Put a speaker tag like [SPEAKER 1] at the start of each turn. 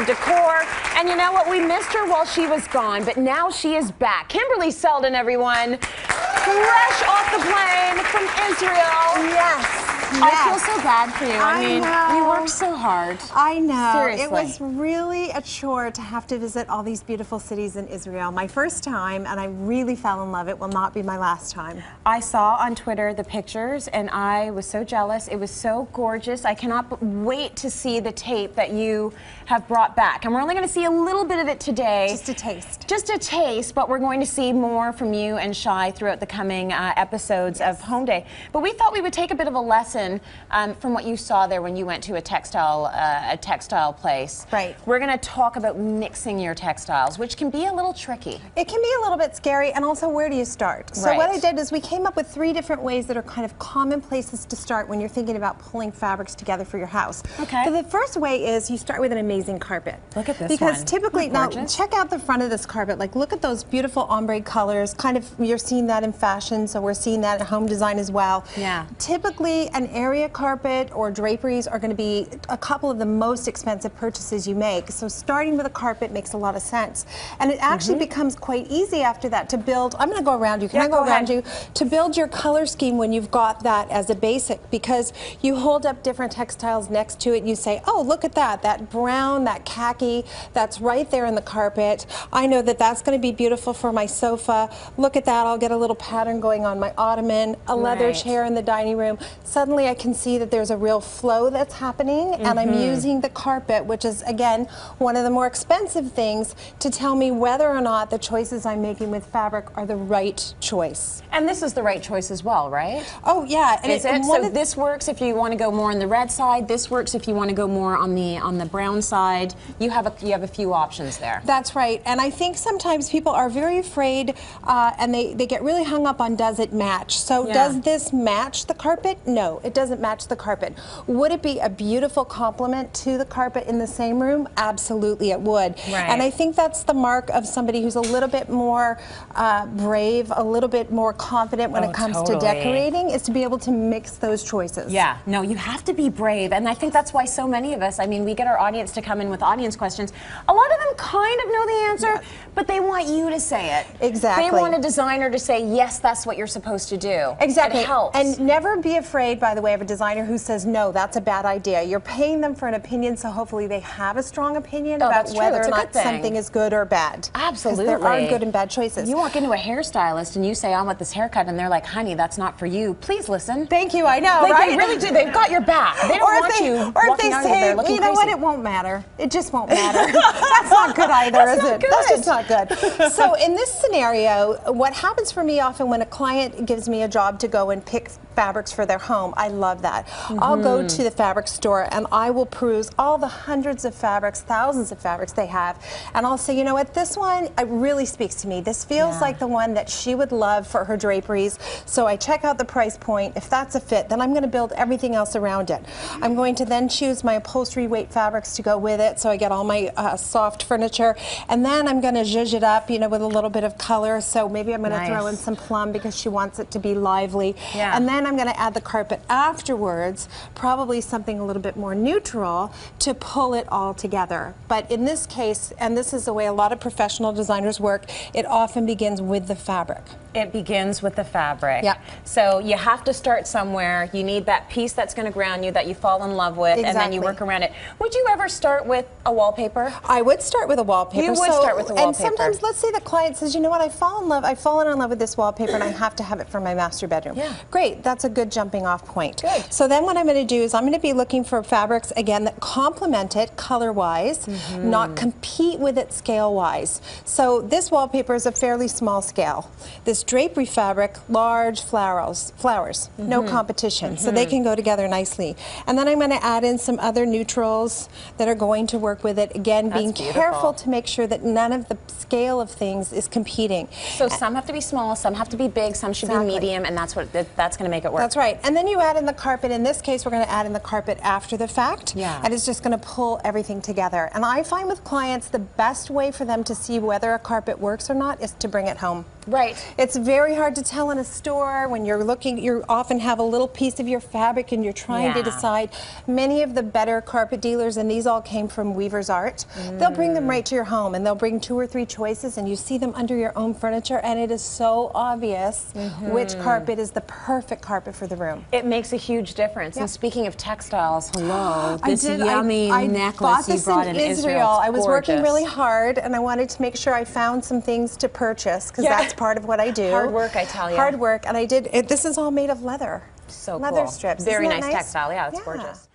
[SPEAKER 1] of decor. And you know what? We missed her while she was gone, but now she is back. Kimberley Seldon, everyone. Fresh off the plane from Israel.
[SPEAKER 2] Yes.
[SPEAKER 1] I feel so bad for you. I mean,
[SPEAKER 2] know.
[SPEAKER 1] you worked so hard.
[SPEAKER 2] I know.
[SPEAKER 1] Seriously.
[SPEAKER 2] It was really a chore to have to visit all these beautiful cities in Israel. My first time, and I really fell in love. It will not be my last time.
[SPEAKER 1] I saw on Twitter the pictures, and I was so jealous. It was so gorgeous. I cannot wait to see the tape that you have brought back. And we're only going to see a little bit of it today.
[SPEAKER 2] Just a taste.
[SPEAKER 1] Just a taste, but we're going to see more from you and Shai throughout the coming episodes of Home Day. But we thought we would take a bit of a lesson from what you saw there when you went to a textile place.
[SPEAKER 2] Right.
[SPEAKER 1] We're going to talk about mixing your textiles, which can be a little tricky.
[SPEAKER 2] It can be a little bit scary, and also where do you start? So
[SPEAKER 1] Right.
[SPEAKER 2] what I did is we came up with 3 different ways that are kind of common places to start when you're thinking about pulling fabrics together for your house.
[SPEAKER 1] Okay.
[SPEAKER 2] So the first way is you start with an amazing carpet.
[SPEAKER 1] Look at this
[SPEAKER 2] because
[SPEAKER 1] one.
[SPEAKER 2] typically,
[SPEAKER 1] Isn't
[SPEAKER 2] now
[SPEAKER 1] that gorgeous?
[SPEAKER 2] check out the front of this carpet. Like, look at those beautiful ombre colors. Kind of, you're seeing that in fashion, so we're seeing that in home design as well.
[SPEAKER 1] Yeah.
[SPEAKER 2] Typically, an area carpet or draperies are going to be a couple of the most expensive purchases you make. So starting with a carpet makes a lot of sense. And it actually becomes quite easy after that to build. I'm going to go around you. Can I go around you? To build your color scheme when you've got that as a basic, because you hold up different textiles next to it and you say, oh, look at that, that brown, that khaki, that's right there in the carpet. I know that that's going to be beautiful for my sofa. Look at that, I'll get a little pattern going on my ottoman, a leather chair in the dining room. Suddenly I can see that there's a real flow that's happening, and I'm using the carpet, which is, again, one of the more expensive things, to tell me whether or not the choices I'm making with fabric are the right choice.
[SPEAKER 1] And this is the right choice as well, right?
[SPEAKER 2] Oh, yeah. And
[SPEAKER 1] Is it? So this works if you want to go more on the red side. This works if you want to go more on the brown side. You have a few options there.
[SPEAKER 2] That's right. And I think sometimes people are very afraid, and they get really hung up on, does it match? So does this match the carpet? No, it doesn't match the carpet. Would it be a beautiful complement to the carpet in the same room? Absolutely, it would.
[SPEAKER 1] Right.
[SPEAKER 2] And I think that's the mark of somebody who's a little bit more brave, a little bit more confident when it comes to decorating, is to be able to mix those choices.
[SPEAKER 1] Yeah, no, you have to be brave, and I think that's why so many of us, I mean, we get our audience to come in with audience questions. A lot of them kind of know the answer, but they want you to say it.
[SPEAKER 2] Exactly.
[SPEAKER 1] They want a designer to say, yes, that's what you're supposed to do.
[SPEAKER 2] Exactly.
[SPEAKER 1] It helps.
[SPEAKER 2] And never be afraid, by the way, of a designer who says, no, that's a bad idea. You're paying them for an opinion, so hopefully they have a strong opinion about whether or not something is good or bad.
[SPEAKER 1] Absolutely.
[SPEAKER 2] Because there are good and bad choices.
[SPEAKER 1] You walk into a hairstylist and you say, I want this haircut, and they're like, honey, that's not for you. Please listen.
[SPEAKER 2] Thank you, I know,
[SPEAKER 1] like,
[SPEAKER 2] right?
[SPEAKER 1] They really do. They've got your back. They don't want you
[SPEAKER 2] or if they say, you know what, it won't matter. It just won't matter. That's not good either, is it? That's just not good. So in this scenario, what happens for me often when a client gives me a job to go and pick fabrics for their home, I love that. I'll go to the fabric store and I will peruse all the hundreds of fabrics, thousands of fabrics they have, and I'll say, you know what, this one, it really speaks to me. This feels like the one that she would love for her draperies. So I check out the price point. If that's a fit, then I'm going to build everything else around it. I'm going to then choose my upholstery weight fabrics to go with it, so I get all my soft furniture, and then I'm going to zhuzh it up, you know, with a little bit of color. So maybe I'm going to throw in some plum because she wants it to be lively. And then I'm going to add the carpet afterwards, probably something a little bit more neutral to pull it all together. But in this case, and this is the way a lot of professional designers work, it often begins with the fabric.
[SPEAKER 1] It begins with the fabric.
[SPEAKER 2] Yeah.
[SPEAKER 1] So you have to start somewhere. You need that piece that's going to ground you, that you fall in love with, and then you work around it. Would you ever start with a wallpaper?
[SPEAKER 2] I would start with a wallpaper.
[SPEAKER 1] You would start with a wallpaper.
[SPEAKER 2] And sometimes, let's say the client says, you know what, I've fallen in love with this wallpaper and I have to have it for my master bedroom. Yeah. Great, that's a good jumping off point. Good. So then what I'm going to do is I'm going to be looking for fabrics, again, that complement it color-wise, not compete with it scale-wise. So this wallpaper is a fairly small scale. This drapery fabric, large flowers, no competition, so they can go together nicely. And then I'm going to add in some other neutrals that are going to work with it. Again, being careful to make sure that none of the scale of things is competing.
[SPEAKER 1] So some have to be small, some have to be big, some should be medium, and that's going to make it work.
[SPEAKER 2] That's right. And then you add in the carpet. In this case, we're going to add in the carpet after the fact, and it's just going to pull everything together. And I find with clients the best way for them to see whether a carpet works or not is to bring it home.
[SPEAKER 1] Right.
[SPEAKER 2] It's it's very hard to tell in a store when you're looking. You often have a little piece of your fabric and you're trying to decide. Many of the better carpet dealers, and these all came from Weaver's Art, they'll bring them right to your home, and they'll bring 2 or 3 choices, and you see them under your own furniture, and it is so obvious which carpet is the perfect carpet for the room.
[SPEAKER 1] It makes a huge difference. And speaking of textiles, hello, this yummy
[SPEAKER 2] I
[SPEAKER 1] necklace you brought in Israel.
[SPEAKER 2] I was working really hard, and I wanted to make sure I found some things to purchase, because that's part of what I do.
[SPEAKER 1] Hard work, I tell you.
[SPEAKER 2] Hard work, and I did. This is all made of leather.
[SPEAKER 1] So
[SPEAKER 2] leather
[SPEAKER 1] cool.
[SPEAKER 2] strips.
[SPEAKER 1] Very
[SPEAKER 2] Isn't that
[SPEAKER 1] nice
[SPEAKER 2] nice
[SPEAKER 1] textile. Yeah, it's gorgeous.